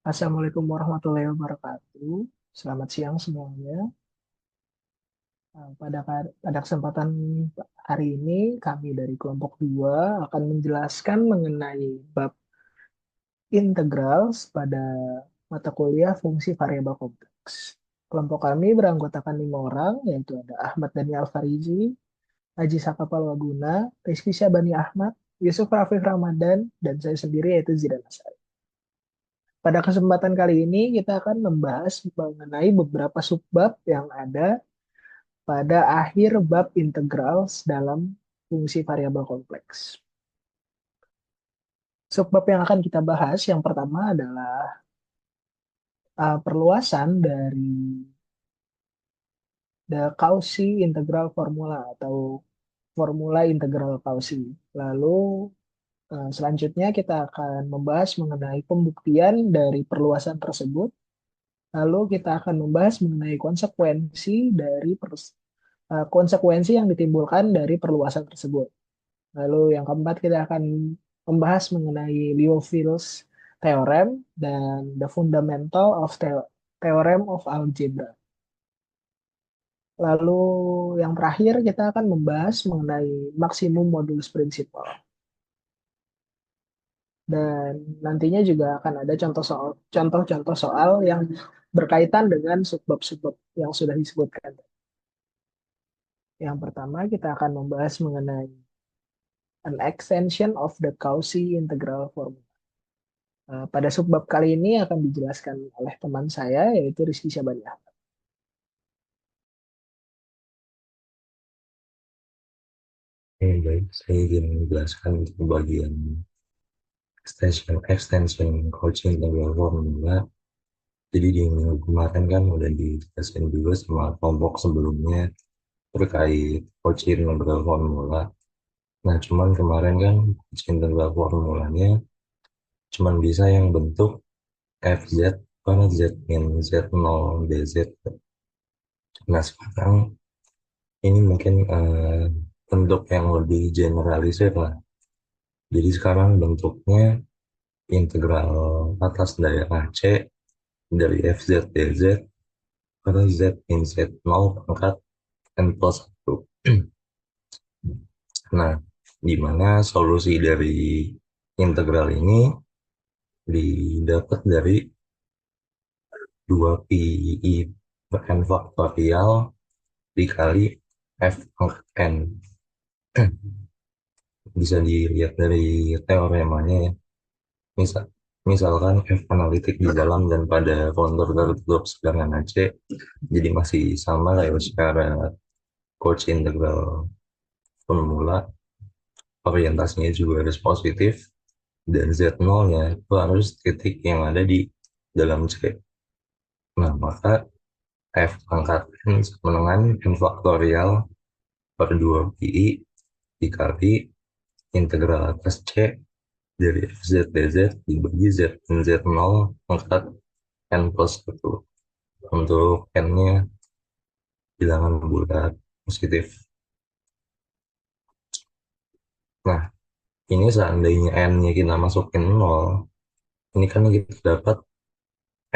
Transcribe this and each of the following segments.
Assalamualaikum warahmatullahi wabarakatuh. Selamat siang semuanya. Pada kesempatan hari ini, kami dari kelompok 2 akan menjelaskan mengenai bab integral pada mata kuliah fungsi variabel kompleks. Kelompok kami beranggotakan 5 orang, yaitu ada Ahmad Daniel Farizi, Haji Sakapal Waguna, Rizky Syabani Ahmad, Yusuf Rafif Ramadan, dan saya sendiri yaitu Zidan Asari. Pada kesempatan kali ini kita akan membahas mengenai beberapa subbab yang ada pada akhir bab integral dalam fungsi variabel kompleks. Subbab yang akan kita bahas yang pertama adalah perluasan dari the Cauchy integral formula atau formula integral Cauchy. Lalu selanjutnya kita akan membahas mengenai pembuktian dari perluasan tersebut. Lalu kita akan membahas mengenai konsekuensi yang ditimbulkan dari perluasan tersebut. Lalu yang keempat kita akan membahas mengenai Liouville's theorem dan the fundamental of theorem of algebra. Lalu yang terakhir kita akan membahas mengenai maksimum modulus principal. Dan nantinya juga akan ada contoh-contoh soal yang berkaitan dengan subbab-subbab yang sudah disebutkan. Yang pertama kita akan membahas mengenai an extension of the Cauchy integral formula. Pada subbab kali ini akan dijelaskan oleh teman saya yaitu Rizky Syabani. Baik, saya ingin menjelaskan untuk bagian extension coaching integral formula. Jadi di minggu kemarin kan udah dijelaskan juga sama kelompok sebelumnya terkait coaching integral formula. Nah, cuman kemarin kan coaching integral formulanya cuman bisa yang bentuk FZ karena Z min Z0 DZ. Nah, sekarang ini mungkin bentuk yang lebih generalisir lah. Jadi sekarang bentuknya integral atas daerah C dari FZ dz pada Z min Z0 pangkat N plus 1. Nah, di mana solusi dari integral ini didapat dari 2pi per N faktorial dikali F pangkat N. Bisa dilihat dari teoremanya ya. Misal, misalkan F analitik di dalam dan pada kontur tertutup sedangkan AC jadi masih sama lah ya secara Cauchy integral formula, orientasinya juga harus positif dan Z0-nya itu harus titik yang ada di dalam C. Nah, maka F pangkat N sama dengan N faktorial per 2pi dikali integral atas C dari FZ dz dibagi Z min Z0 pangkat N plus 1. Untuk N-nya bilangan bulat positif. Nah, ini seandainya N-nya kita masukin 0, ini kan kita dapat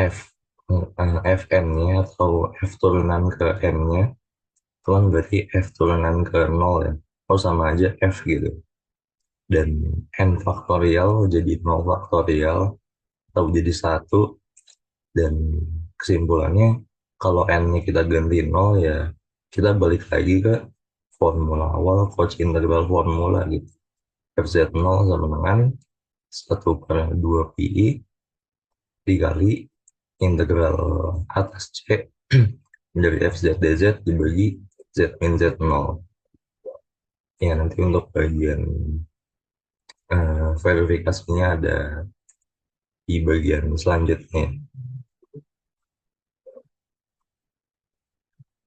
F Fn-nya atau F turunan ke N-nya itu kan berarti F turunan ke 0 ya. Oh, sama aja F gitu. Dan N faktorial jadi 0 faktorial atau jadi 1. Dan kesimpulannya kalau N-nya kita ganti 0 ya kita balik lagi ke formula awal Cauchy integral formula gitu. FZ0 sama dengan 1/2pi dikali integral atas C dari FZ dz dibagi Z min Z0. Ya, nanti untuk bagian verifikasinya ada di bagian selanjutnya.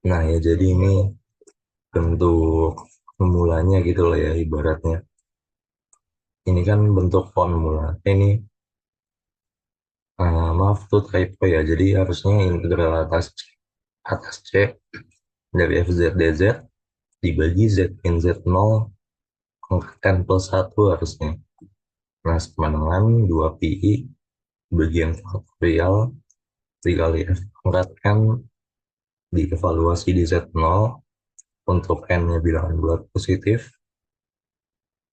Nah, ya jadi ini bentuk formulanya gitu lah ya ibaratnya. Ini kan bentuk formula. Ini maaf tuh typo ya. Jadi harusnya integral atas C dari FZ dz dibagi Z min Z0 pangkat N plus 1 harusnya. Nah, sama dengan 2pi bagian faktorial dikali F pangkat N dievaluasi di Z0 untuk N-nya bilangan bulat positif.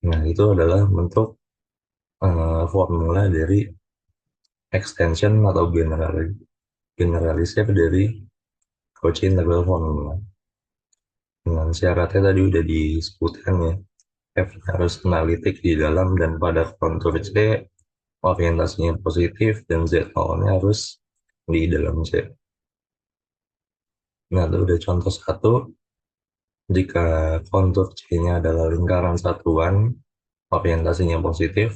Nah, itu adalah bentuk formula dari extension atau generalisir dari Cauchy integral formula. Dengan syaratnya tadi udah disebutkan ya, F harus analitik di dalam dan pada kontur C orientasinya positif dan Z0-nya harus di dalam C. Nah, itu udah contoh satu. Jika kontur C-nya adalah lingkaran satuan, orientasinya positif,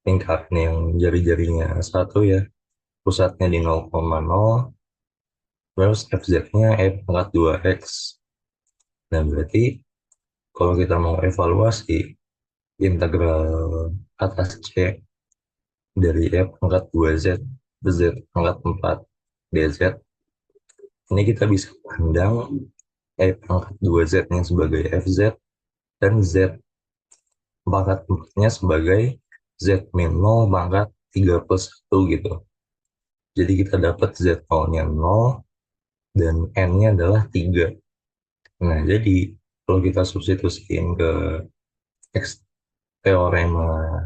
lingkaran yang jari-jarinya satu ya, pusatnya di 0,0, terus FZ-nya E pangkat 2X. Nah, berarti kalau kita mau evaluasi integral atas C dari E pangkat 2Z ke Z pangkat 4 dz, ini kita bisa pandang E pangkat 2Z-nya sebagai FZ dan Z pangkat 4-nya sebagai Z min 0 pangkat 3 plus 1 gitu. Jadi kita dapat Z0-nya 0 dan N-nya adalah 3. Nah, jadi kalau kita substitusiin ke X teorema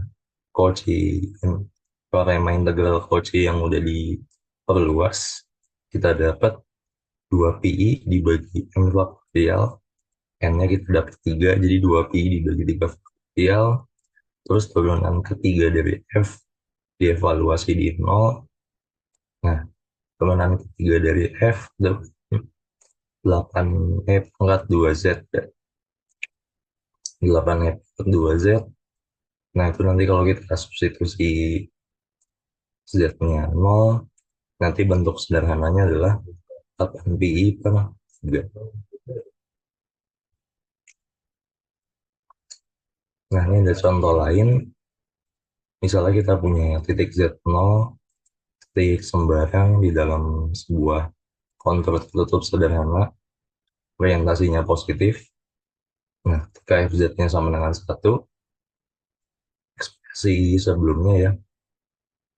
Cauchy, teorema integral Cauchy yang udah diperluas, kita dapat 2pi dibagi M faktorial, N-nya kita dapat 3, jadi 2pi dibagi 3 faktorial, terus turunan ketiga dari F dievaluasi di 0. Nah, turunan ketiga dari F 8 E pangkat 2Z, 8 E pangkat 2Z. Nah, itu nanti kalau kita substitusi Z-nya 0, nanti bentuk sederhananya adalah 8pi per 3. Nah, ini ada contoh lain. Misalnya kita punya titik Z0, titik sembarang di dalam sebuah kontur tertutup sederhana, orientasinya positif. Nah, ketika FZ-nya sama dengan 1, ekspresi sebelumnya ya,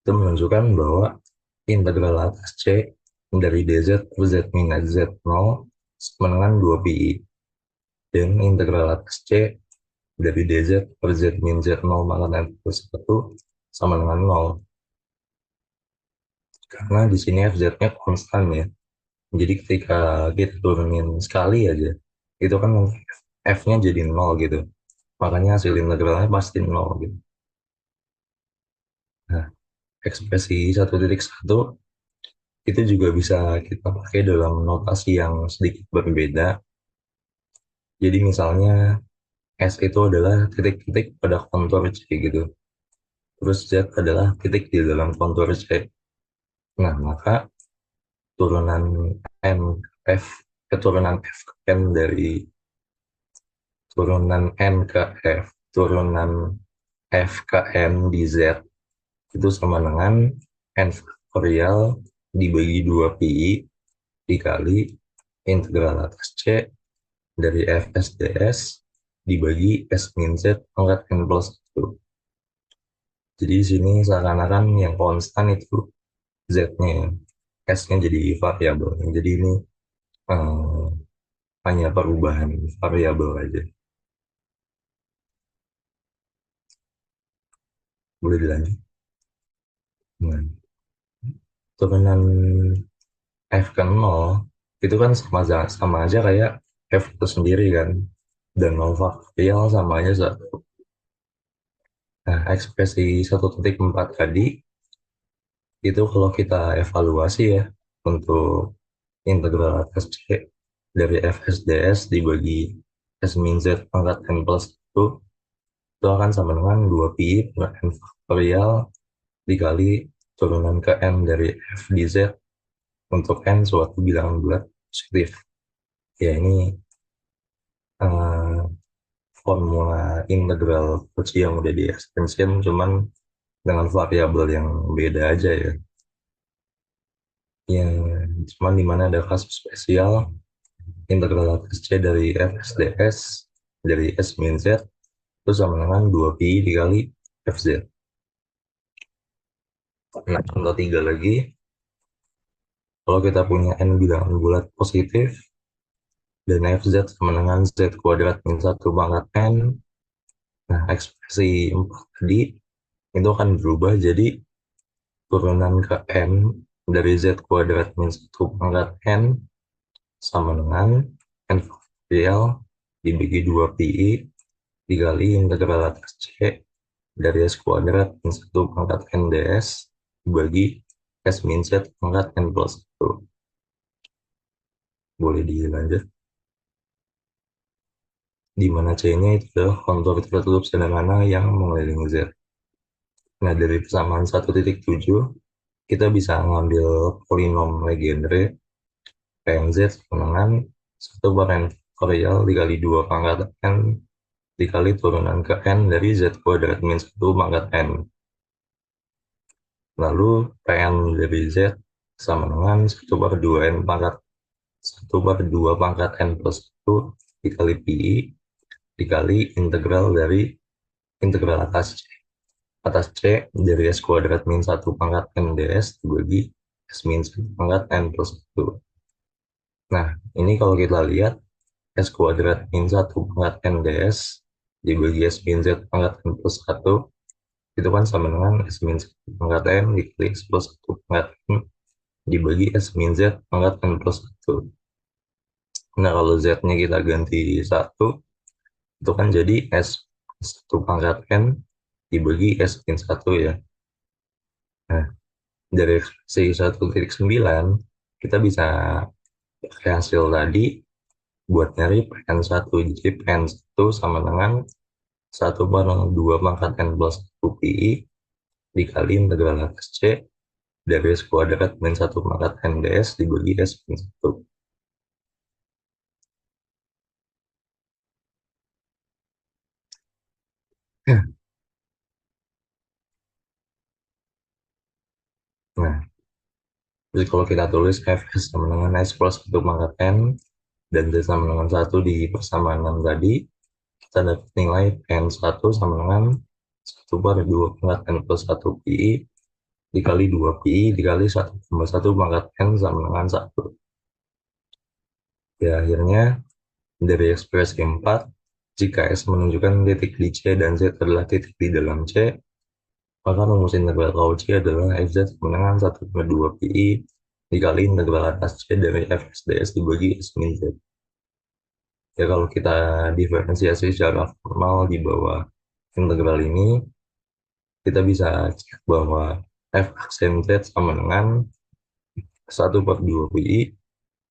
itu menunjukkan bahwa integral atas C dari dz per z minus z0 sama dengan 2pi. Dan integral atas C dari dz per z min z0 pangkat n plus 1 sama dengan 0. Karena di sini fz-nya konstan ya. Jadi ketika kita turunin sekali aja, itu kan f-nya jadi 0 gitu. Makanya hasil integralnya pasti 0 gitu. Nah, ekspresi 1.1 itu juga bisa kita pakai dalam notasi yang sedikit berbeda. Jadi misalnya S itu adalah titik-titik pada kontur C gitu. Terus Z adalah titik di dalam kontur C. Nah, maka turunan N F, keturunan F ke N dari turunan N ke F, turunan F ke N di Z itu sama dengan N faktorial dibagi 2pi dikali integral atas C dari FSDS dibagi S min Z pangkat N plus 1. Jadi di sini seakan-akan yang konstan itu Z-nya, S-nya jadi variabel. Jadi ini eh, hanya perubahan variabel aja. Boleh dilanjut. Nah, turunan F ke 0 itu kan sama aja kayak F itu sendiri kan. Dan 0 faktorial sama aja 1. Nah, ekspresi 1.4 tadi itu kalau kita evaluasi ya untuk integral atas C dari FSDS dibagi S min Z pangkat N plus 1 itu akan sama dengan 2pi per N faktorial dikali turunan ke N dari F di Z untuk N suatu bilangan bulat positif. Ya, ini uh, formula integral Cauchy yang udah di extension, cuman dengan variabel yang beda aja ya. Yang cuman dimana ada kasus spesial integral atas C dari FSDS dari S min Z itu sama dengan 2pi dikali FZ. Nah, contoh tiga lagi, kalau kita punya N bilangan bulat positif, dan FZ sama dengan Z kuadrat min 1 pangkat N, nah ekspresi 4 tadi itu akan berubah jadi turunan ke N dari Z kuadrat min 1 pangkat N sama dengan N faktorial dibagi 2 PI dikali integral atas C dari S kuadrat min 1 pangkat N ds dibagi S min Z pangkat N plus 1. Boleh dilanjut. Di mana C-nya itu adalah kontur tertutup sederhana yang mengelilingi Z. Nah, dari persamaan 1,7, kita bisa ngambil polinom Legendre PNZ dengan 1 per N faktorial dikali 2 pangkat N dikali turunan ke N dari Z kuadrat min 1 pangkat N. Lalu Pn dari Z sama dengan 1 per 2 N pangkat 1 per 2 pangkat N plus 1 dikali Pi dikali integral dari integral atas C dari S kuadrat min 1 pangkat N ds dibagi S min 1 pangkat N plus 1. Nah, ini kalau kita lihat S kuadrat min 1 pangkat N ds dibagi S min Z pangkat N plus 1 itu kan sama dengan S min 1 pangkat N dikali S plus 1 pangkat N dibagi S min Z pangkat N plus 1. Nah, kalau Z-nya kita ganti 1, itu kan jadi S 1 pangkat N dibagi S min 1 ya. Nah, dari si 1,9 kita bisa pakai hasil tadi buat nyari PN1. Jadi PN1 sama dengan 1 per 2 pangkat N plus 1 PI dikali integral atas C dari S kuadrat min 1 pangkat N ds dibagi S min 1. Nah, jadi kalau kita tulis Fs sama dengan S plus 1 pangkat N dan Z sama dengan 1 di persamaan 6 tadi, kita dapat nilai PN1 sama dengan 1 per 2 pangkat N plus 1 PI dikali 2 PI dikali 1 tambah 1 pangkat N sama dengan 1. Ya, akhirnya dari ekspresi 4, jika S menunjukkan titik di C dan Z adalah titik di dalam C, maka rumus integral Cauchy adalah Fz sama dengan 1 per 2 PI dikali integral atas C dari Fs ds dibagi S min Z. Ya, kalau kita diferensiasi secara formal di bawah integral ini, kita bisa cek bahwa f sin Z sama dengan 1 per 2 PI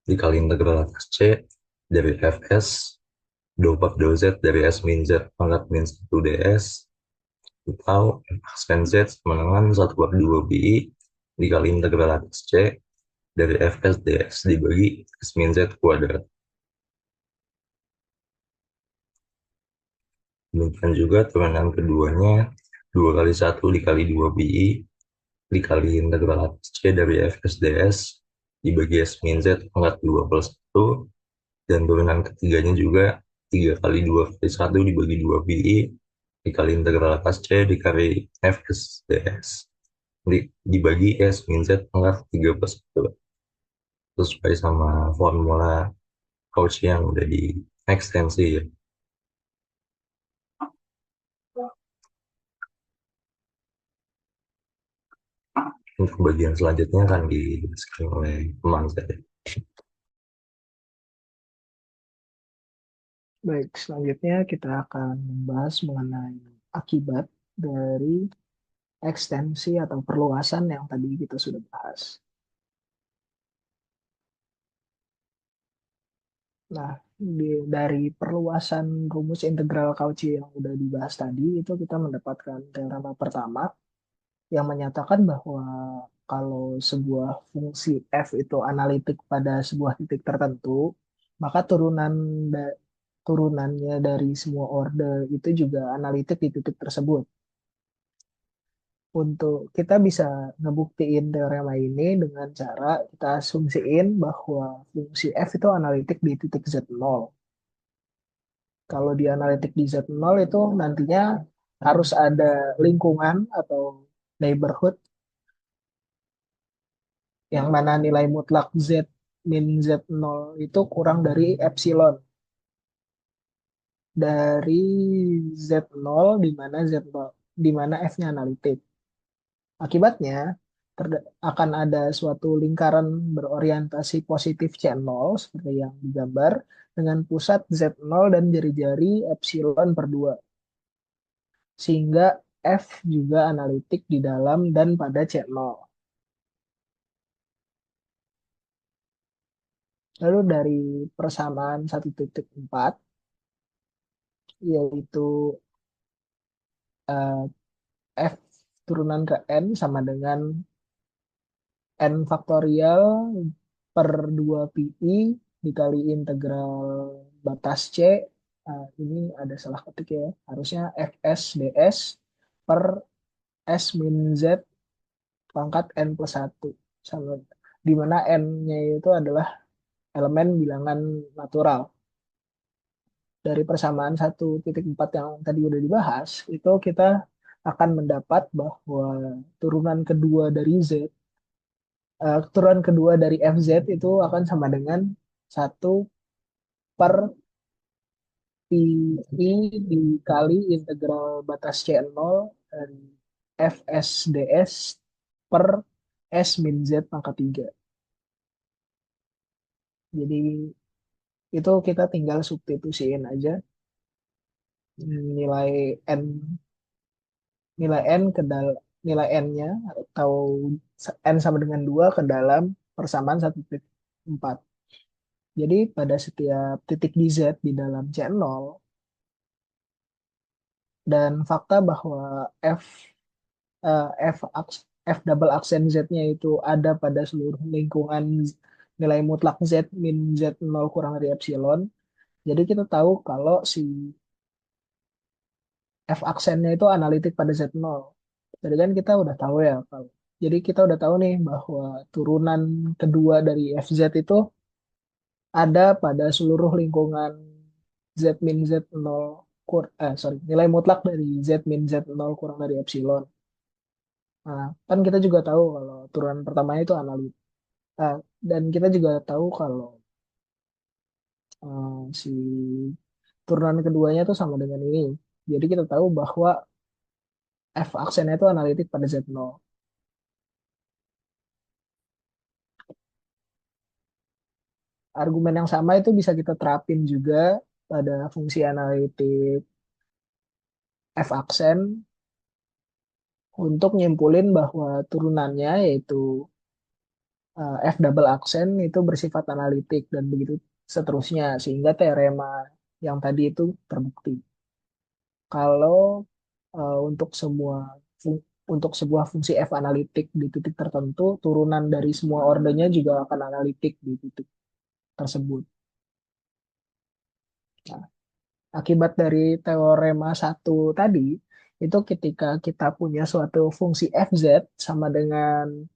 dikali integral atas C dari Fs 2 per 2 Z dari S min Z pangkat min 1 ds atau f sin Z sama dengan 1 per 2 PI dikali integral atas C dari Fs ds dibagi S min Z kuadrat. Demikian juga turunan keduanya 2 kali 1 dikali 2 PI dikali integral atas C dari Fs ds dibagi S min Z pangkat 2 plus 1 dan turunan ketiganya juga 3 kali 2 kali 1 dibagi 2 PI dikali integral atas C dikali Fs ds dibagi S min Z pangkat 3 plus 1 sesuai sama formula Cauchy yang udah di ekstensi ya. Untuk bagian selanjutnya akan dijelaskan oleh teman saya. Baik, selanjutnya kita akan membahas mengenai akibat dari ekstensi atau perluasan yang tadi kita sudah bahas. Nah, dari perluasan rumus integral Cauchy yang sudah dibahas tadi, itu kita mendapatkan teorema pertama yang menyatakan bahwa kalau sebuah fungsi f itu analitik pada sebuah titik tertentu, maka turunannya dari semua order itu juga analitik di titik tersebut. Untuk kita bisa ngebuktiin teorema ini dengan cara kita asumsiin bahwa fungsi f itu analitik di titik z0. Kalau di analitik di Z0 itu nantinya harus ada lingkungan atau neighborhood yang mana nilai mutlak Z min Z0 itu kurang dari epsilon dari Z0 di mana Z0 di mana F-nya analitik. Akibatnya akan ada suatu lingkaran berorientasi positif C0 seperti yang digambar dengan pusat Z0 dan jari-jari epsilon per 2. Sehingga F juga analitik di dalam dan pada C0. Lalu dari persamaan 1.4 yaitu eh, F turunan ke N sama dengan N faktorial per 2 pi dikali integral batas C. Ini ada salah ketik ya. Harusnya Fs ds per S min Z pangkat N plus 1. Sama, di mana N-nya itu adalah elemen bilangan natural. Dari persamaan 1.4 yang tadi udah dibahas, itu kita akan mendapat bahwa turunan kedua dari Z, turunan kedua dari FZ itu akan sama dengan 1 per pi dikali integral batas C0 dari Fs ds per S min Z pangkat 3. Jadi itu kita tinggal substitusiin aja nilai N nilai N ke nilai N-nya atau N sama dengan 2 ke dalam persamaan 1.4. Jadi pada setiap titik di Z di dalam C0 dan fakta bahwa F eh, F F double aksen Z-nya itu ada pada seluruh lingkungan nilai mutlak Z min Z0 kurang dari epsilon. Jadi kita tahu kalau si F aksennya itu analitik pada Z0. Jadi kan kita udah tahu ya kalau. Jadi kita udah tahu nih bahwa turunan kedua dari FZ itu ada pada seluruh lingkungan Z min Z0 sorry, nilai mutlak dari Z min Z0 kurang dari epsilon. Nah, kan kita juga tahu kalau turunan pertamanya itu analitik. Dan kita juga tahu kalau si turunan keduanya itu sama dengan ini. Jadi kita tahu bahwa F aksennya itu analitik pada Z0. Argumen yang sama itu bisa kita terapin juga pada fungsi analitik F aksen untuk nyimpulin bahwa turunannya yaitu F double aksen itu bersifat analitik dan begitu seterusnya sehingga teorema yang tadi itu terbukti. Kalau untuk untuk sebuah fungsi F analitik di titik tertentu, turunan dari semua ordernya juga akan analitik di titik tersebut. Nah, akibat dari teorema satu tadi, itu ketika kita punya suatu fungsi fz sama dengan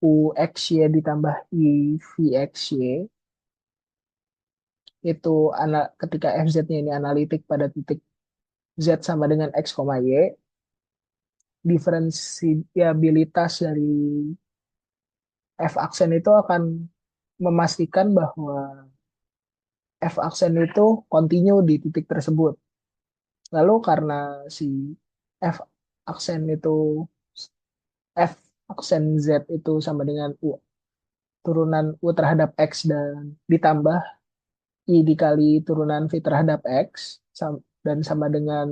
uxy ditambah i vxy, itu ketika fz-nya ini analitik pada titik z sama dengan x, y, diferensiabilitas dari f aksen itu akan memastikan bahwa f aksen itu kontinu di titik tersebut. Lalu karena si f aksen itu f aksen z itu sama dengan u turunan u terhadap x dan ditambah i dikali turunan v terhadap x dan sama dengan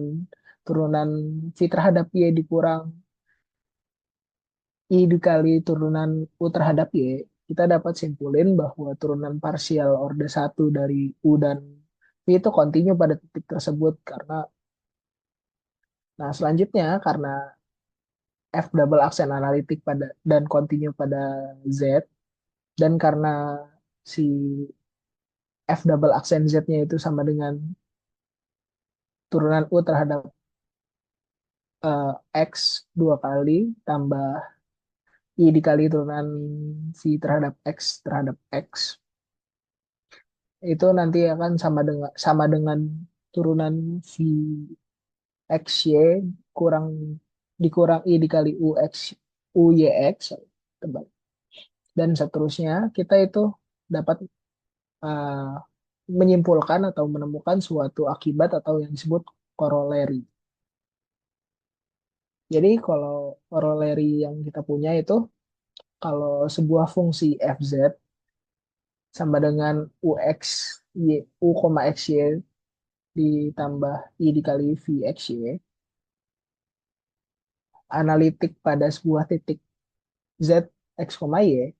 turunan v terhadap y dikurang i dikali turunan u terhadap y, kita dapat simpulin bahwa turunan parsial orde 1 dari u dan v itu kontinu pada titik tersebut karena selanjutnya karena F double aksen analitik pada dan kontinu pada Z dan karena si F double aksen Z-nya itu sama dengan turunan U terhadap X 2 kali tambah I dikali turunan V terhadap X terhadap X itu nanti akan sama dengan turunan V X Y kurang dikurang I dikali U X U Y X tebal. dan seterusnya, kita itu dapat uh, menyimpulkan atau menemukan suatu akibat atau yang disebut corollary. Jadi kalau corollary yang kita punya itu kalau sebuah fungsi fz sama dengan ux y, u, xy ditambah i dikali vxy, analitik pada sebuah titik z, x, y,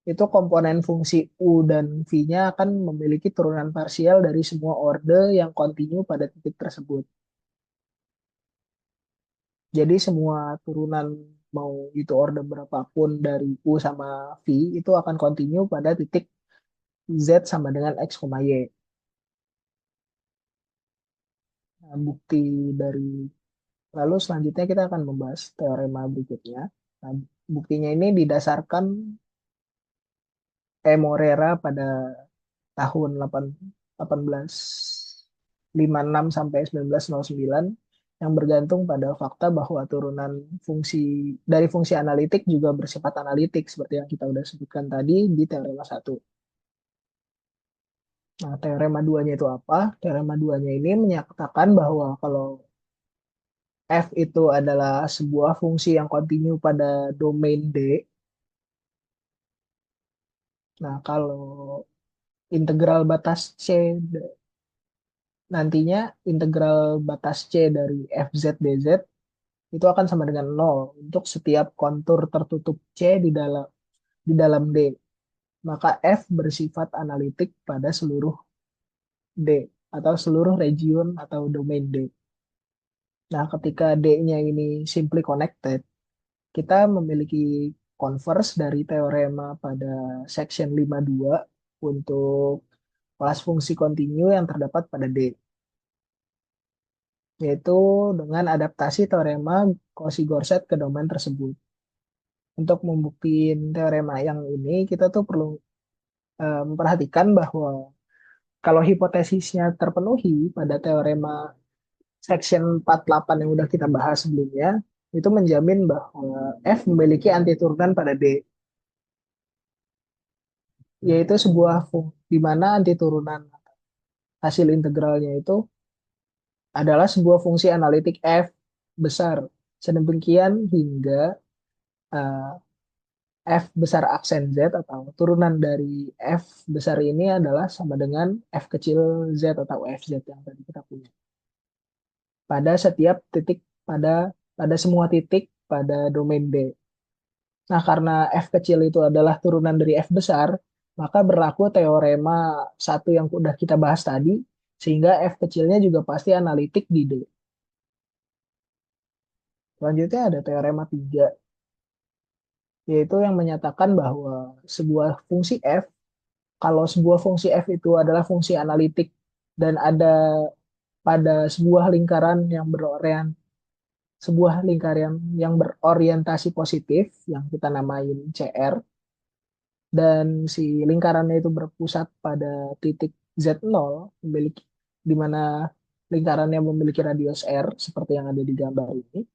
itu komponen fungsi u dan v-nya akan memiliki turunan parsial dari semua orde yang kontinu pada titik tersebut. Jadi semua turunan mau itu orde berapapun dari u sama v itu akan kontinu pada titik z sama dengan x, y. Nah, bukti dari lalu selanjutnya kita akan membahas teorema berikutnya. Nah, buktinya ini didasarkan Morera pada tahun 1856 sampai 1909 yang bergantung pada fakta bahwa turunan fungsi dari fungsi analitik juga bersifat analitik seperti yang kita sudah sebutkan tadi di teorema satu. Nah, teorema 2-nya itu apa? Teorema 2-nya ini menyatakan bahwa kalau f itu adalah sebuah fungsi yang kontinu pada domain D. Nah, kalau integral batas C nantinya integral batas C dari fz dz itu akan sama dengan nol untuk setiap kontur tertutup C di dalam D. Maka f bersifat analitik pada seluruh D atau seluruh region atau domain D. Nah, ketika D-nya ini simply connected, kita memiliki converse dari teorema pada section 52 untuk kelas fungsi kontinu yang terdapat pada D, yaitu dengan adaptasi teorema Cauchy-Gorset ke domain tersebut. Untuk membuktikan teorema yang ini, kita tuh perlu memperhatikan bahwa kalau hipotesisnya terpenuhi pada teorema section 48 yang udah kita bahas sebelumnya, itu menjamin bahwa F memiliki antiturunan pada D, yaitu sebuah di mana antiturunan hasil integralnya itu adalah sebuah fungsi analitik F besar. Sedemikian hingga uh, F besar aksen Z atau turunan dari F besar ini adalah sama dengan F kecil Z atau FZ yang tadi kita punya. Pada setiap titik, pada semua titik pada domain D. Nah, karena F kecil itu adalah turunan dari F besar, maka berlaku teorema satu yang udah kita bahas tadi, sehingga F kecilnya juga pasti analitik di D. Selanjutnya ada teorema 3, yaitu yang menyatakan bahwa sebuah fungsi F, kalau sebuah fungsi F itu adalah fungsi analitik dan ada pada sebuah lingkaran yang berorientasi positif yang kita namain CR, dan si lingkarannya itu berpusat pada titik Z0 memiliki di mana lingkarannya memiliki radius R seperti yang ada di gambar ini.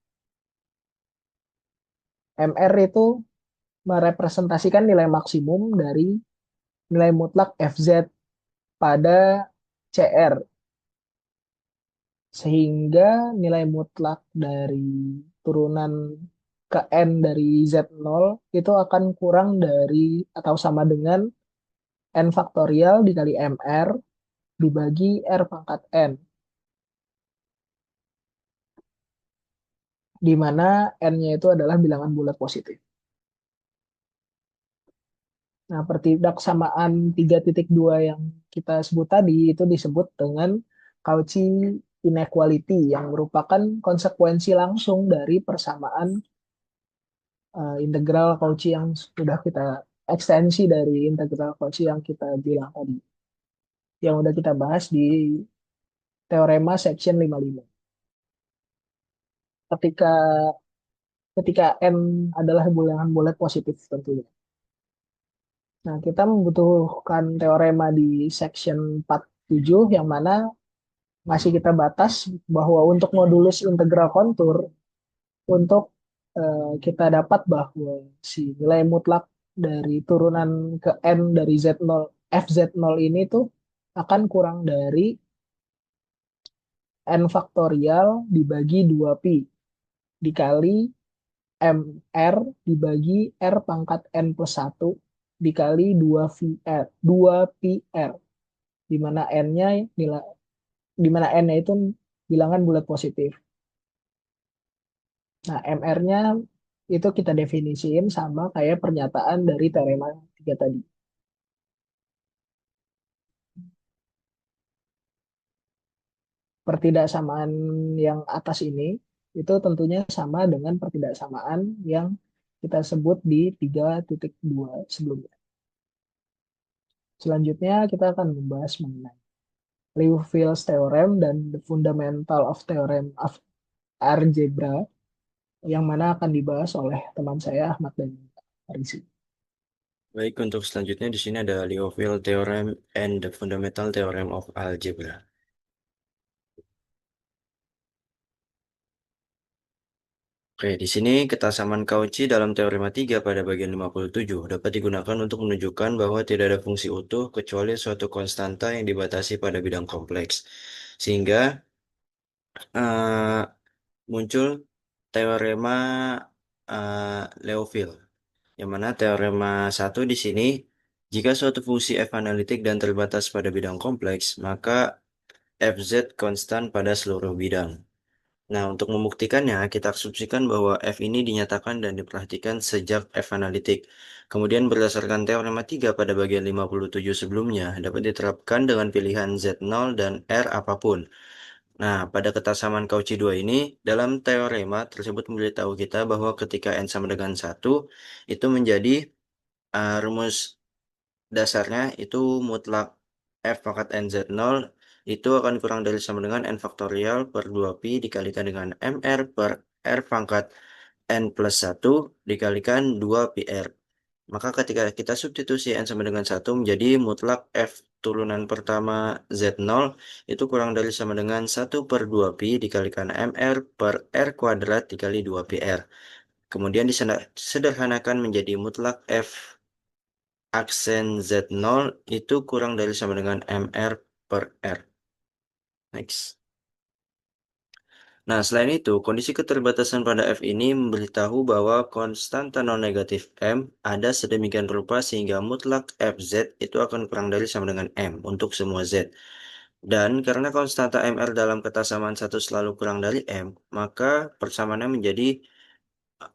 MR itu merepresentasikan nilai maksimum dari nilai mutlak FZ pada CR, sehingga nilai mutlak dari turunan ke N dari Z0 itu akan kurang dari atau sama dengan N faktorial dikali MR dibagi R pangkat N, di mana N-nya itu adalah bilangan bulat positif. Nah, pertidaksamaan 3.2 yang kita sebut tadi itu disebut dengan Cauchy inequality yang merupakan konsekuensi langsung dari persamaan integral Cauchy yang sudah kita ekstensi dari integral Cauchy yang kita bilang tadi, yang udah kita bahas di teorema section 55. Ketika ketika N adalah bilangan bulat positif tentunya. Nah, kita membutuhkan teorema di section 47 yang mana masih kita batas bahwa untuk modulus integral kontur, untuk kita dapat bahwa si nilai mutlak dari turunan ke N dari Z0, FZ0 ini tuh akan kurang dari N faktorial dibagi 2pi dikali MR dibagi R pangkat N plus 1 dikali 2VR, 2PR, di mana N-nya nilai, di mana N-nya itu bilangan bulat positif. Nah, MR-nya itu kita definisiin sama kayak pernyataan dari teorema 3 tadi. Pertidaksamaan yang atas ini itu tentunya sama dengan pertidaksamaan yang kita sebut di 3.2 sebelumnya. Selanjutnya kita akan membahas mengenai Liouville's theorem dan the fundamental of theorem of algebra yang mana akan dibahas oleh teman saya Ahmad dan Arisi. Baik, untuk selanjutnya di sini ada Liouville Theorem and the Fundamental Theorem of Algebra. Oke, di sini ketasamaan Cauchy dalam teorema 3 pada bagian 57 dapat digunakan untuk menunjukkan bahwa tidak ada fungsi utuh kecuali suatu konstanta yang dibatasi pada bidang kompleks. Sehingga eh, muncul teorema Liouville, yang mana teorema 1 di sini, jika suatu fungsi f analitik dan terbatas pada bidang kompleks, maka Fz konstan pada seluruh bidang. Nah, untuk membuktikannya, kita asumsikan bahwa F ini dinyatakan dan diperhatikan sejak F analitik. Kemudian berdasarkan teorema 3 pada bagian 57 sebelumnya, dapat diterapkan dengan pilihan Z0 dan R apapun. Nah, pada ketasamaan Cauchy 2 ini, dalam teorema tersebut memberitahu kita bahwa ketika N sama dengan 1, itu menjadi rumus dasarnya itu mutlak F pangkat NZ0 itu akan kurang dari sama dengan N faktorial per 2pi dikalikan dengan MR per R pangkat N plus 1 dikalikan 2PR. Maka ketika kita substitusi N sama dengan 1 menjadi mutlak F turunan pertama Z0 itu kurang dari sama dengan 1/2pi dikalikan MR per R kuadrat dikali 2PR. Kemudian disederhanakan menjadi mutlak F aksen Z0 itu kurang dari sama dengan MR per R. Next. Nah, selain itu, kondisi keterbatasan pada F ini memberitahu bahwa konstanta non-negatif M ada sedemikian rupa sehingga mutlak Fz itu akan kurang dari sama dengan M untuk semua Z. Dan karena konstanta MR dalam ketasamaan satu selalu kurang dari M, maka persamaannya menjadi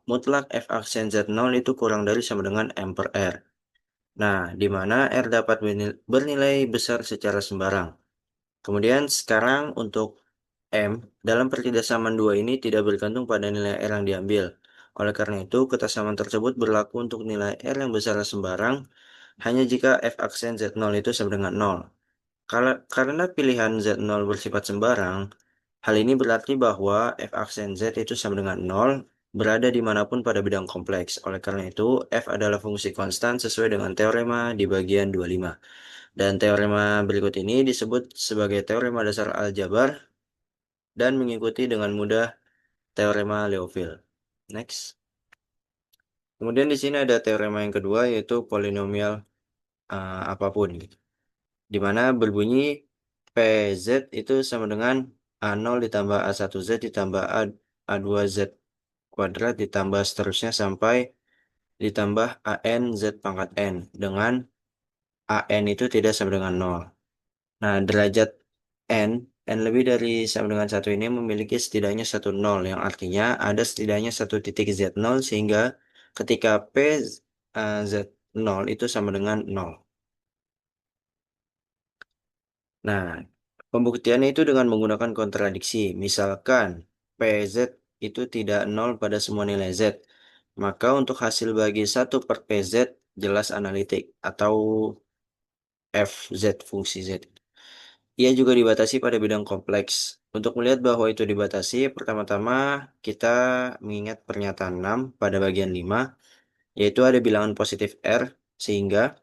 mutlak F aksen Z0 itu kurang dari sama dengan M per R. Nah, di mana R dapat bernilai besar secara sembarang. Kemudian sekarang untuk M, dalam pertidasamaan dua ini tidak bergantung pada nilai R yang diambil. Oleh karena itu, ketasamaan tersebut berlaku untuk nilai R yang besar sembarang hanya jika F aksen Z0 itu sama dengan 0. Karena pilihan Z0 bersifat sembarang, hal ini berarti bahwa F aksen Z itu sama dengan 0 berada dimanapun pada bidang kompleks. Oleh karena itu, F adalah fungsi konstan sesuai dengan teorema di bagian 25. Dan teorema berikut ini disebut sebagai teorema dasar aljabar dan mengikuti dengan mudah teorema Liouville. Next. Kemudian di sini ada teorema yang kedua yaitu polinomial apapun gitu. Di mana berbunyi PZ itu sama dengan A0 ditambah A1Z ditambah A2Z kuadrat ditambah seterusnya sampai ditambah AN Z pangkat N dengan AN itu tidak sama dengan 0. Nah, derajat N, N lebih dari sama dengan satu ini memiliki setidaknya satu nol, yang artinya ada setidaknya satu titik Z0 sehingga ketika P Z0 itu sama dengan 0. Nah, pembuktiannya itu dengan menggunakan kontradiksi. Misalkan PZ itu tidak 0 pada semua nilai Z. Maka untuk hasil bagi 1 per PZ jelas analitik atau FZ fungsi Z. Ia juga dibatasi pada bidang kompleks. Untuk melihat bahwa itu dibatasi, pertama-tama kita mengingat pernyataan 6 pada bagian 5, yaitu ada bilangan positif R, sehingga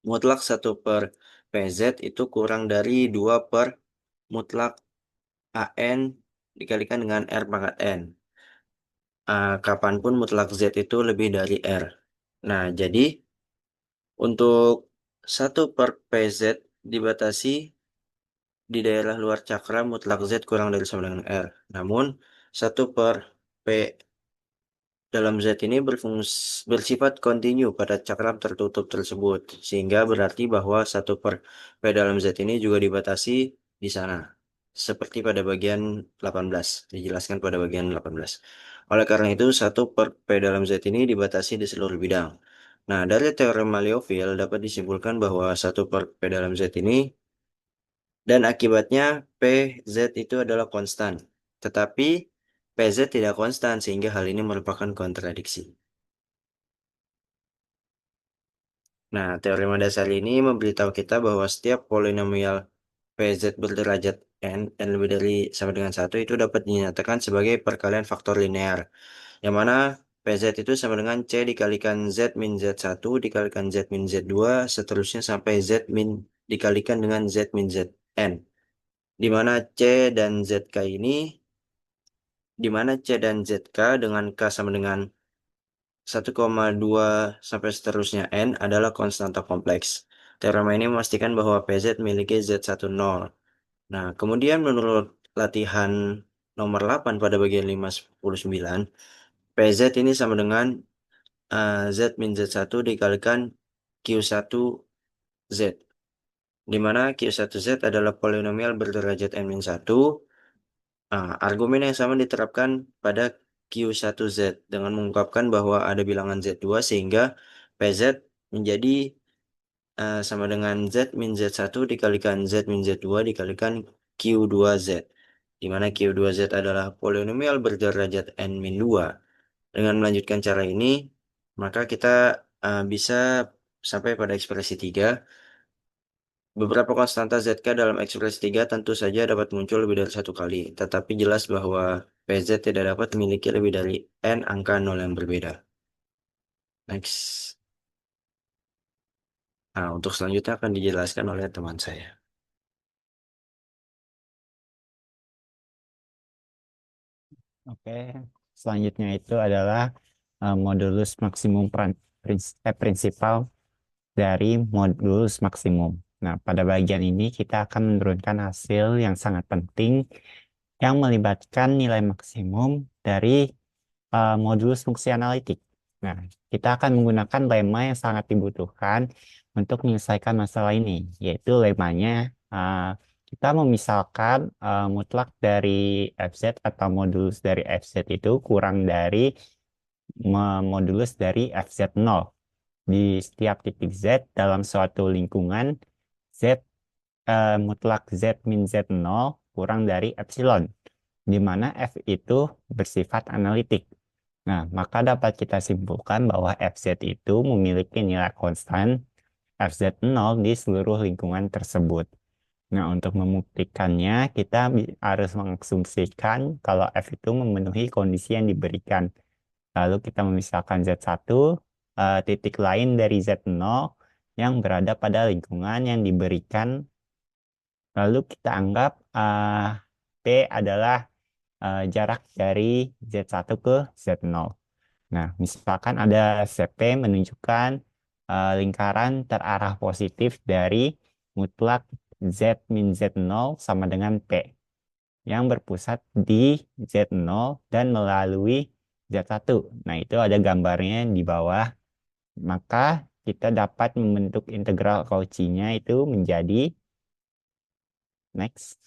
mutlak 1 per PZ itu kurang dari 2 per mutlak AN dikalikan dengan R pangkat N. Kapanpun mutlak Z itu lebih dari R. Nah, jadi untuk 1/PZ dibatasi di daerah luar cakra mutlak Z kurang dari sama dengan R. Namun, 1/P dalam Z ini bersifat kontinu pada cakram tertutup tersebut, sehingga berarti bahwa 1/P dalam Z ini juga dibatasi di sana, seperti pada bagian 18, dijelaskan pada bagian 18. Oleh karena itu, 1/P dalam Z ini dibatasi di seluruh bidang. Nah, dari teorema Liouville dapat disimpulkan bahwa 1/P dalam Z ini dan akibatnya PZ itu adalah konstan. Tetapi PZ tidak konstan sehingga hal ini merupakan kontradiksi. Nah, teorema dasar ini memberitahu kita bahwa setiap polinomial PZ berderajat n lebih dari sama dengan 1 itu dapat dinyatakan sebagai perkalian faktor linear, yang mana PZ itu sama dengan C dikalikan Z min Z1 dikalikan Z min Z2 seterusnya sampai Z min dikalikan dengan Z min Zn, di mana di mana C dan ZK dengan K sama dengan 1,2 sampai seterusnya N adalah konstanta kompleks. Teorema ini memastikan bahwa PZ memiliki Z1 nol. Nah, kemudian menurut latihan nomor 8 pada bagian 5,9, PZ ini sama dengan Z min Z1 dikalikan Q1 Z, di mana Q1 Z adalah polinomial berderajat N-1. Argumen yang sama diterapkan pada Q1Z dengan mengungkapkan bahwa ada bilangan Z2 sehingga PZ menjadi sama dengan Z min Z1 dikalikan Z min Z2 dikalikan Q2Z, di mana Q2Z adalah polinomial berderajat N-2. Dengan melanjutkan cara ini, maka kita bisa sampai pada ekspresi 3. Beberapa konstanta ZK dalam ekspresi 3 tentu saja dapat muncul lebih dari satu kali, tetapi jelas bahwa PZ tidak dapat memiliki lebih dari N angka 0 yang berbeda. Next. Nah, untuk selanjutnya akan dijelaskan oleh teman saya. Oke, selanjutnya itu adalah modulus maksimum prinsipal dari modulus maksimum. Nah, pada bagian ini kita akan menurunkan hasil yang sangat penting yang melibatkan nilai maksimum dari modulus fungsi analitik. Nah, kita akan menggunakan lemma yang sangat dibutuhkan untuk menyelesaikan masalah ini, yaitu lemmanya kita memisalkan mutlak dari FZ atau modulus dari FZ itu kurang dari modulus dari FZ0 di setiap titik Z dalam suatu lingkungan Z mutlak Z min Z0 kurang dari epsilon, di mana F itu bersifat analitik. Nah, maka dapat kita simpulkan bahwa FZ itu memiliki nilai konstan FZ0 di seluruh lingkungan tersebut. Nah, untuk membuktikannya, kita harus mengasumsikan kalau F itu memenuhi kondisi yang diberikan. Lalu kita memisahkan Z1, titik lain dari Z0 yang berada pada lingkungan yang diberikan. Lalu kita anggap P adalah jarak dari Z1 ke Z0. Nah, misalkan ada CP menunjukkan lingkaran terarah positif dari mutlak Z min Z0 sama dengan P yang berpusat di Z0 dan melalui Z1. Nah, itu ada gambarnya di bawah. Maka kita dapat membentuk integral Cauchy-nya itu menjadi next.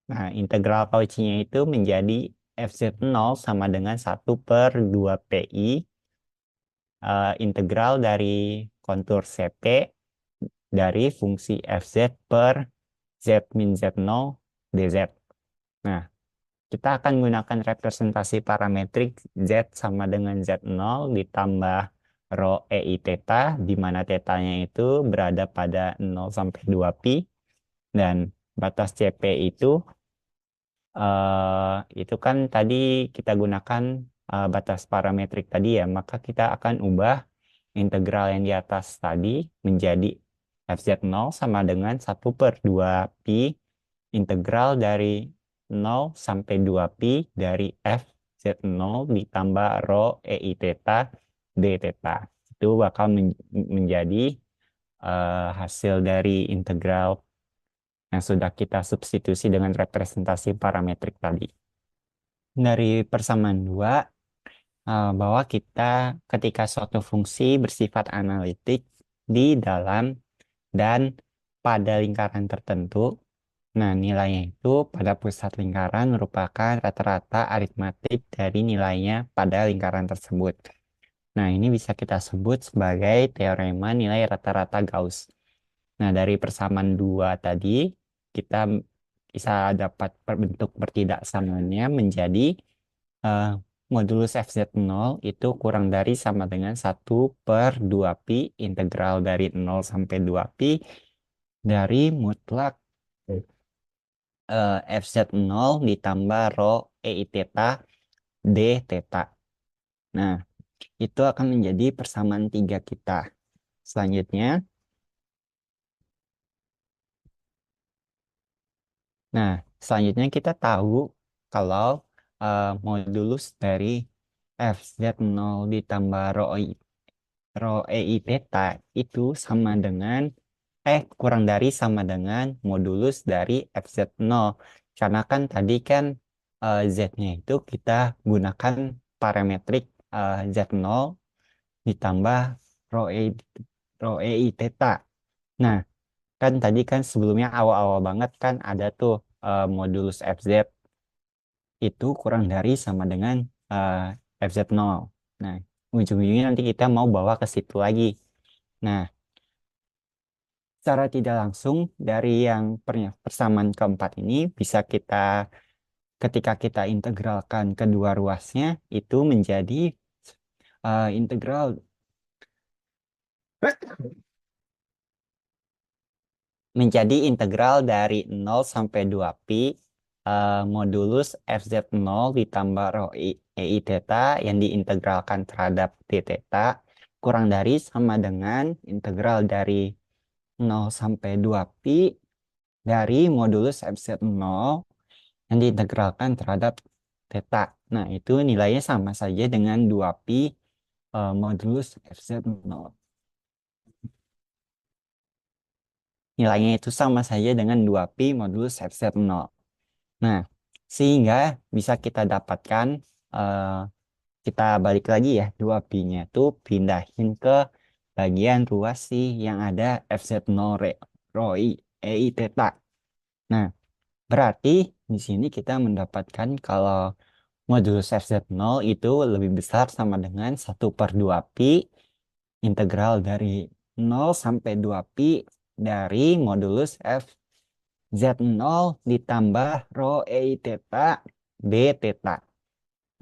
Nah, integral Cauchy-nya itu menjadi FZ0 sama dengan 1/2pi integral dari kontur CP dari fungsi FZ per Z min Z0 dz. Nah, kita akan menggunakan representasi parametrik Z sama dengan Z0 ditambah rho EI theta, di mana tetanya itu berada pada 0 sampai 2pi, dan batas CP itu kan tadi kita gunakan batas parametrik tadi ya, maka kita akan ubah integral yang di atas tadi menjadi FZ0 sama dengan 1/2pi integral dari 0 sampai 2pi dari F FZ0 ditambah rho EI theta D theta. Itu bakal menjadi hasil dari integral yang sudah kita substitusi dengan representasi parametrik tadi. Dari persamaan 2, bahwa kita ketika suatu fungsi bersifat analitik di dalam dan pada lingkaran tertentu, nah nilainya itu pada pusat lingkaran merupakan rata-rata aritmatik dari nilainya pada lingkaran tersebut. Nah, ini bisa kita sebut sebagai teorema nilai rata-rata Gauss. Nah, dari persamaan 2 tadi, kita bisa dapat bentuk pertidaksamaannya menjadi eh, modulus FZ0 itu kurang dari sama dengan 1/2π integral dari 0 sampai 2π dari mutlak FZ0 ditambah rho EI theta D theta. Nah, itu akan menjadi persamaan 3 kita. Selanjutnya, selanjutnya kita tahu kalau modulus dari FZ0 ditambah rho EI theta itu sama dengan kurang dari sama dengan modulus dari FZ0. Karena kan tadi kan Z-nya itu kita gunakan parametrik Z0 ditambah rho EI theta. Nah, kan tadi kan sebelumnya awal-awal banget kan ada tuh modulus FZ itu kurang dari sama dengan FZ0. Nah, ujung-ujungnya nanti kita mau bawa ke situ lagi. Nah, secara tidak langsung dari yang persamaan keempat ini bisa kita ketika kita integralkan kedua ruasnya itu menjadi integral dari 0 sampai 2π modulus FZ0 ditambah rho EI theta yang diintegralkan terhadap D theta kurang dari sama dengan integral dari 0 sampai 2π dari modulus FZ0 yang diintegralkan terhadap theta. Nah, itu nilainya sama saja dengan 2π modulus FZ0. Nilainya itu sama saja dengan 2π modulus FZ0. Nah, sehingga bisa kita dapatkan, kita balik lagi ya, 2π-nya itu pindahin ke bagian ruas sih yang ada FZ0 rho EI theta. Nah, berarti di sini kita mendapatkan kalau modulus FZ0 itu lebih besar sama dengan 1/2π integral dari 0 sampai 2π dari modulus FZ0 ditambah rho EI theta D theta.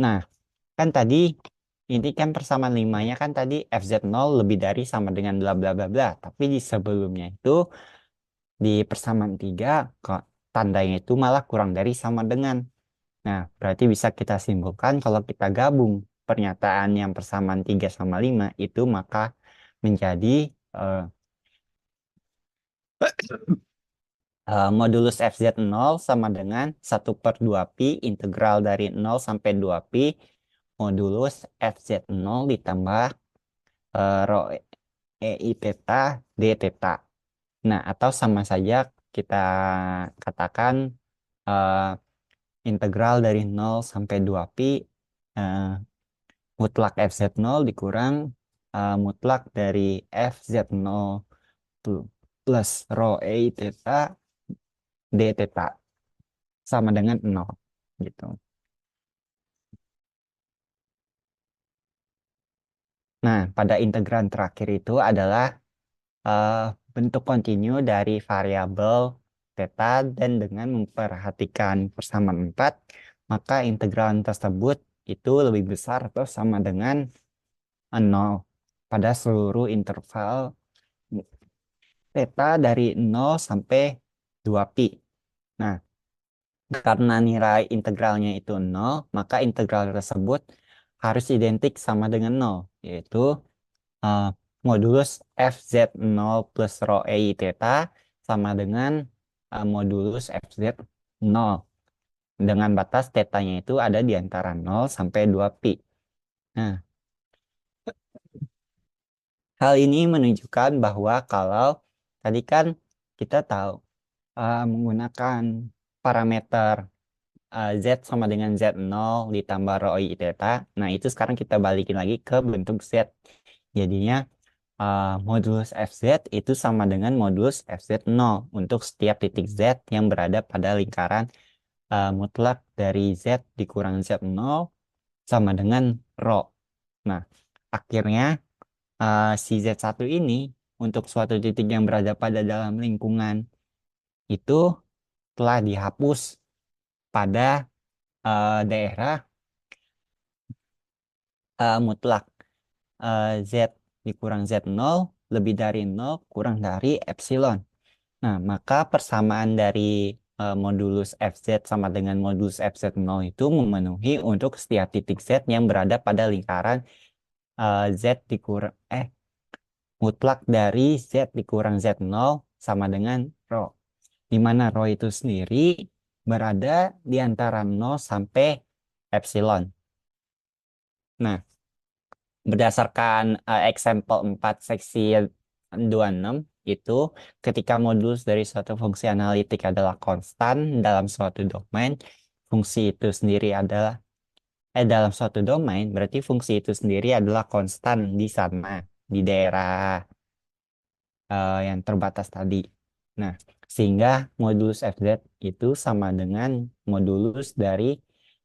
Nah, kan tadi ini kan persamaan 5-nya kan tadi FZ0 lebih dari sama dengan bla bla bla bla. Tapi di sebelumnya itu di persamaan 3 kok tandanya itu malah kurang dari sama dengan. Nah, berarti bisa kita simpulkan kalau kita gabung pernyataan yang persamaan 3 sama 5 itu maka menjadi modulus FZ0 sama dengan 1/2π integral dari 0 sampai 2π modulus FZ0 ditambah rho EI theta D theta. Nah, atau sama saja kita katakan integral dari 0 sampai 2π mutlak FZ0 dikurang mutlak dari FZ0 plus rho EI theta D theta sama dengan 0 gitu. Nah, pada integran terakhir itu adalah bentuk kontinu dari variabel theta dan dengan memperhatikan persamaan 4, maka integran tersebut itu lebih besar atau sama dengan 0 pada seluruh interval theta dari 0 sampai 2π. Nah, karena nilai integralnya itu 0, maka integral tersebut harus identik sama dengan 0, yaitu modulus FZ0 plus rho EI theta sama dengan modulus FZ0. dengan batas tetanya itu ada di antara 0 sampai 2 pi. Nah, hal ini menunjukkan bahwa kalau tadi kan kita tahu menggunakan parameter Z sama dengan Z0 ditambah rho I theta. Nah, itu sekarang kita balikin lagi ke bentuk Z. Jadinya modulus FZ itu sama dengan modulus FZ0 untuk setiap titik Z yang berada pada lingkaran mutlak dari Z dikurang Z0 sama dengan rho. Nah, akhirnya si Z1 ini untuk suatu titik yang berada pada dalam lingkungan itu telah dihapus pada daerah mutlak Z dikurang Z0 lebih dari 0 kurang dari epsilon. Nah, maka persamaan dari modulus FZ sama dengan modulus FZ0 itu memenuhi untuk setiap titik Z yang berada pada lingkaran Z dikurang mutlak dari Z dikurang Z0 sama dengan rho. Di mana rho itu sendiri berada di antara 0 sampai epsilon. Nah, berdasarkan example 4 seksi 26 itu ketika modulus dari suatu fungsi analitik adalah konstan dalam suatu domain, fungsi itu sendiri adalah dalam suatu domain berarti fungsi itu sendiri adalah konstan di sana di daerah yang terbatas tadi. Nah, sehingga modulus FZ itu sama dengan modulus dari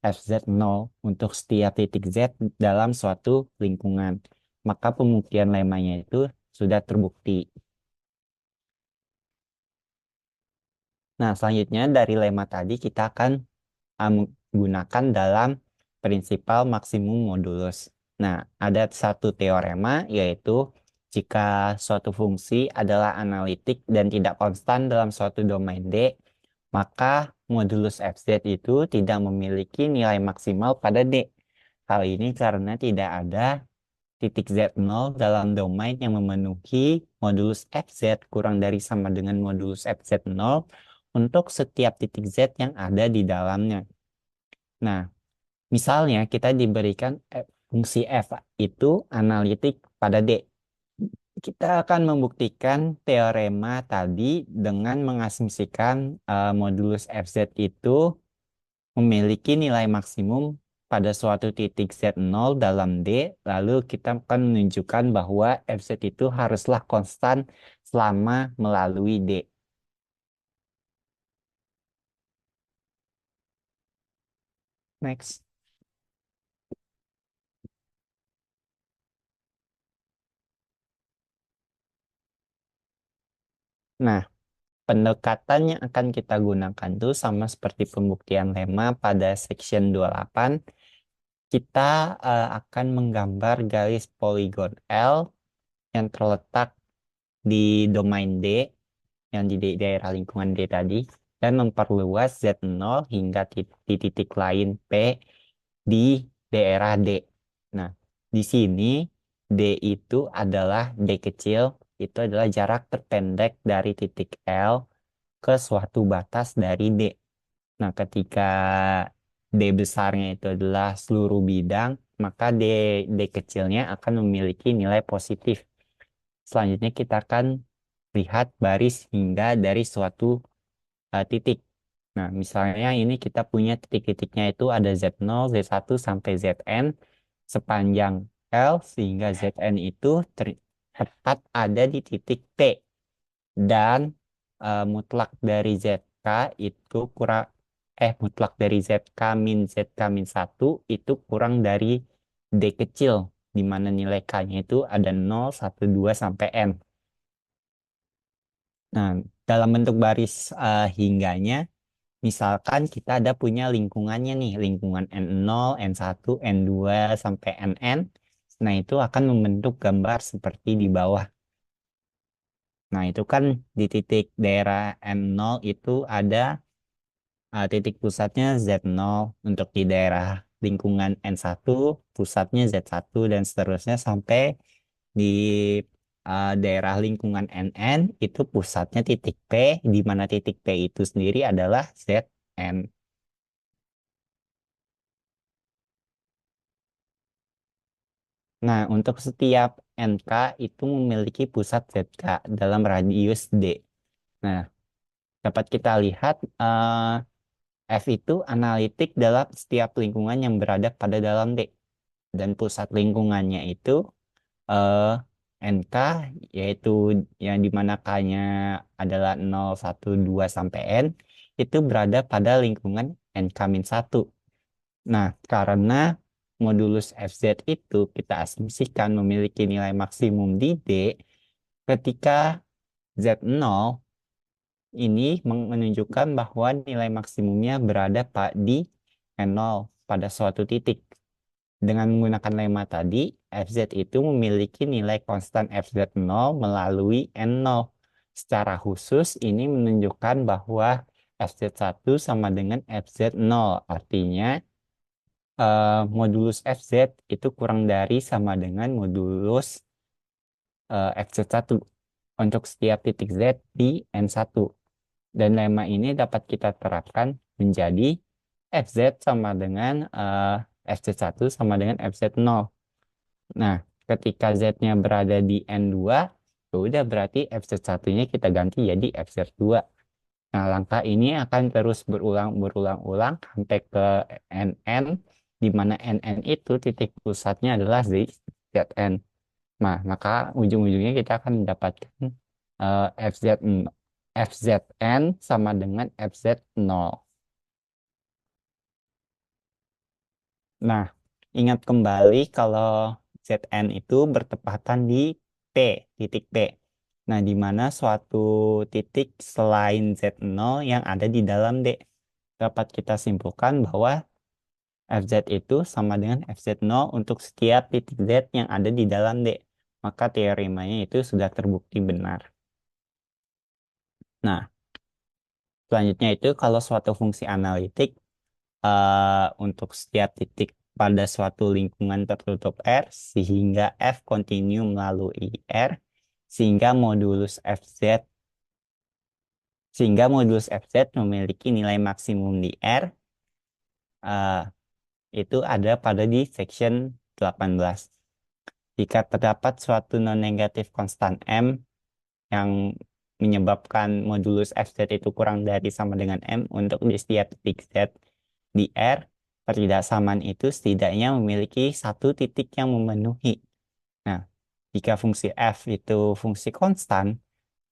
FZ0 untuk setiap titik Z dalam suatu lingkungan. Maka pembuktian lemanya itu sudah terbukti. Nah, selanjutnya dari lemma tadi kita akan menggunakan dalam prinsipal maksimum modulus. Nah, ada satu teorema yaitu jika suatu fungsi adalah analitik dan tidak konstan dalam suatu domain D, maka modulus FZ itu tidak memiliki nilai maksimal pada D. Hal ini karena tidak ada titik Z0 dalam domain yang memenuhi modulus FZ kurang dari sama dengan modulus FZ0 untuk setiap titik Z yang ada di dalamnya. Nah, misalnya kita diberikan fungsi F itu analitik pada D. Kita akan membuktikan teorema tadi dengan mengasumsikan modulus FZ itu memiliki nilai maksimum pada suatu titik Z0 dalam D, lalu kita akan menunjukkan bahwa FZ itu haruslah konstan selama melalui D. Next. Nah, pendekatan yang akan kita gunakan itu sama seperti pembuktian lemma pada section 28. Kita akan menggambar garis poligon L yang terletak di domain D, yang di daerah lingkungan D tadi, dan memperluas Z0 hingga di titik lain P di daerah D. Nah, di sini D itu adalah D kecil, itu adalah jarak terpendek dari titik L ke suatu batas dari D. Nah, ketika D besarnya itu adalah seluruh bidang, maka D kecilnya akan memiliki nilai positif. Selanjutnya kita akan lihat baris hingga dari suatu titik. Nah, misalnya ini kita punya titik-titiknya itu ada Z0, Z1 sampai Zn sepanjang L sehingga Zn itu tepat ada di titik T dan mutlak dari ZK itu kurang mutlak dari ZK min ZK min 1 itu kurang dari D kecil di mana nilai K-nya itu ada 0, 1, 2 sampai N. Nah, dalam bentuk baris hingganya, misalkan kita ada punya lingkungannya nih, lingkungan N0, N1, N2, sampai Nn. Nah, itu akan membentuk gambar seperti di bawah. Nah, itu kan di titik daerah M0 itu ada titik pusatnya Z0 untuk di daerah lingkungan N1, pusatnya Z1, dan seterusnya sampai di daerah lingkungan NN itu pusatnya titik P, di mana titik P itu sendiri adalah Zn. Nah, untuk setiap NK itu memiliki pusat ZK dalam radius D. Nah, dapat kita lihat F itu analitik dalam setiap lingkungan yang berada pada dalam D. Dan pusat lingkungannya itu eh, NK, yaitu yang dimana K-nya adalah 0, 1, 2, sampai N, itu berada pada lingkungan NK-1. Nah, karena modulus FZ itu kita asumsikan memiliki nilai maksimum di D, ketika Z0 ini menunjukkan bahwa nilai maksimumnya berada di N0 pada suatu titik. Dengan menggunakan lemma tadi, FZ itu memiliki nilai konstan FZ0 melalui N0. Secara khusus, ini menunjukkan bahwa FZ1 sama dengan FZ0. Artinya, modulus FZ itu kurang dari sama dengan modulus FZ1 untuk setiap titik Z di N1. Dan lemma ini dapat kita terapkan menjadi FZ sama dengan FZ1 sama dengan FZ0. Nah, ketika Z-nya berada di N2, ya udah berarti FZ1-nya kita ganti jadi FZ2. Nah, langkah ini akan terus berulang-ulang sampai ke NN, di mana NN itu titik pusatnya adalah ZN. Nah, maka ujung-ujungnya kita akan mendapatkan FZN sama dengan FZ0. Nah, ingat kembali kalau Zn itu bertepatan di P, titik P. Nah, di mana suatu titik selain Z0 yang ada di dalam D. Dapat kita simpulkan bahwa Fz itu sama dengan Fz0 untuk setiap titik Z yang ada di dalam D. Maka teoremanya itu sudah terbukti benar. Nah, selanjutnya itu kalau suatu fungsi analitik untuk setiap titik pada suatu lingkungan tertutup R sehingga F kontinu melalui R sehingga modulus FZ memiliki nilai maksimum di R eh, itu ada pada di section 18. Jika terdapat suatu non-negatif konstan M yang menyebabkan modulus FZ itu kurang dari sama dengan M untuk di setiap titik Z di R, ketidaksamaan itu setidaknya memiliki satu titik yang memenuhi. Nah, jika fungsi F itu fungsi konstan,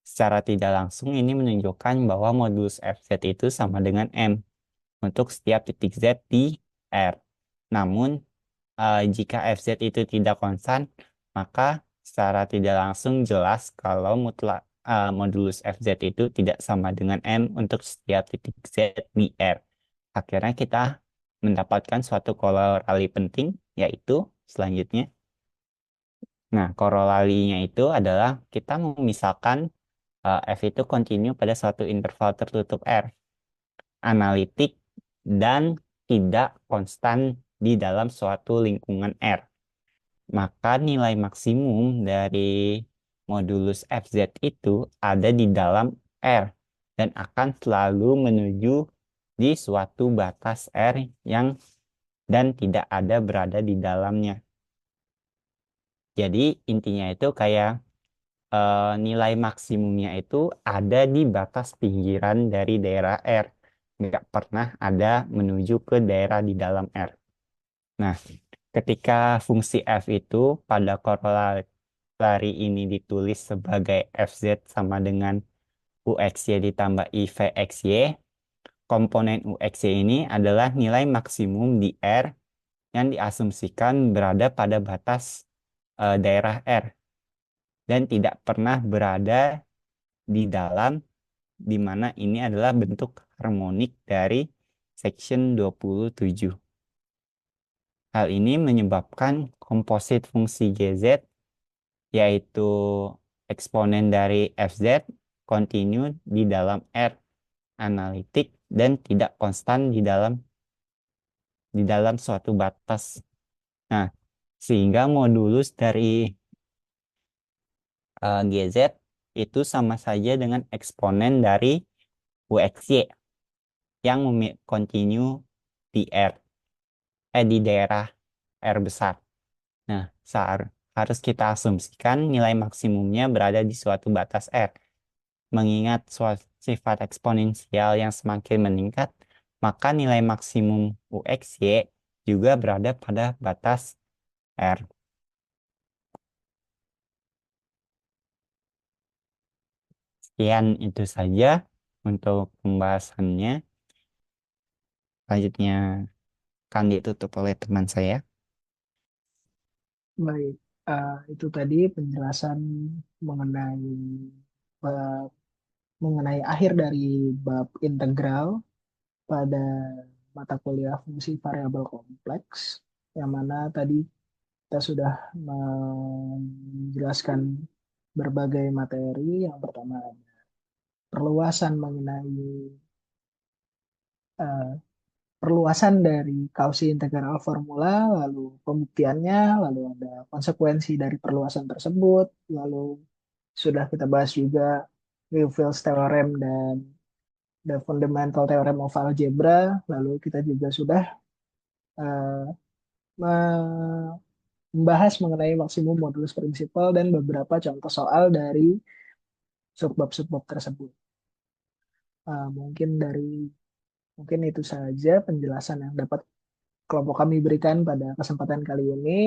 secara tidak langsung ini menunjukkan bahwa modulus FZ itu sama dengan M untuk setiap titik Z di R. Namun, jika FZ itu tidak konstan, maka secara tidak langsung jelas kalau modulus FZ itu tidak sama dengan M untuk setiap titik Z di R. Akhirnya kita mendapatkan suatu korelasi penting, yaitu selanjutnya. Nah, korelasinya itu adalah kita memisahkan F itu kontinu pada suatu interval tertutup R, analitik, dan tidak konstan di dalam suatu lingkungan R. Maka nilai maksimum dari modulus FZ itu ada di dalam R dan akan selalu menuju di suatu batas R yang dan tidak ada berada di dalamnya. Jadi intinya itu kayak nilai maksimumnya itu ada di batas pinggiran dari daerah R. Nggak pernah ada menuju ke daerah di dalam R. Nah, ketika fungsi F itu pada korelasi ini ditulis sebagai Fz sama dengan UXY ditambah IVXY, komponen UXY ini adalah nilai maksimum di R yang diasumsikan berada pada batas daerah R dan tidak pernah berada di dalam, di mana ini adalah bentuk harmonik dari section 27. Hal ini menyebabkan komposit fungsi GZ, yaitu eksponen dari FZ, kontinu di dalam R, analitik, dan tidak konstan di dalam suatu batas. Nah, sehingga modulus dari GZ itu sama saja dengan eksponen dari UXY yang kontinu di R, di daerah R besar. Nah, harus kita asumsikan nilai maksimumnya berada di suatu batas R. Mengingat sifat eksponensial yang semakin meningkat, maka nilai maksimum UXY juga berada pada batas R. Sekian itu saja untuk pembahasannya. Selanjutnya akan ditutup oleh teman saya. Baik, itu tadi penjelasan mengenai bab, mengenai akhir dari bab integral pada mata kuliah fungsi variabel kompleks, yang mana tadi kita sudah menjelaskan berbagai materi. Yang pertama, perluasan mengenai eh, perluasan dari kausi integral formula, lalu pembuktiannya, lalu ada konsekuensi dari perluasan tersebut, lalu sudah kita bahas juga Liouville's theorem dan the fundamental theorem of algebra, lalu kita juga sudah eh, membahas mengenai maksimum modulus prinsipal dan beberapa contoh soal dari subbab-subbab tersebut. Mungkin itu saja penjelasan yang dapat kelompok kami berikan pada kesempatan kali ini.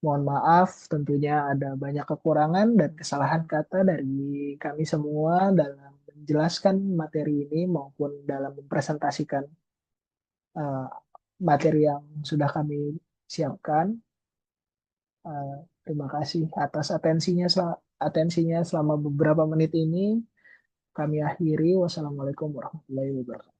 Mohon maaf, tentunya ada banyak kekurangan dan kesalahan kata dari kami semua dalam menjelaskan materi ini maupun dalam mempresentasikan eh, materi yang sudah kami siapkan. Terima kasih atas atensinya selama beberapa menit ini. Kami akhiri. Wassalamualaikum warahmatullahi wabarakatuh.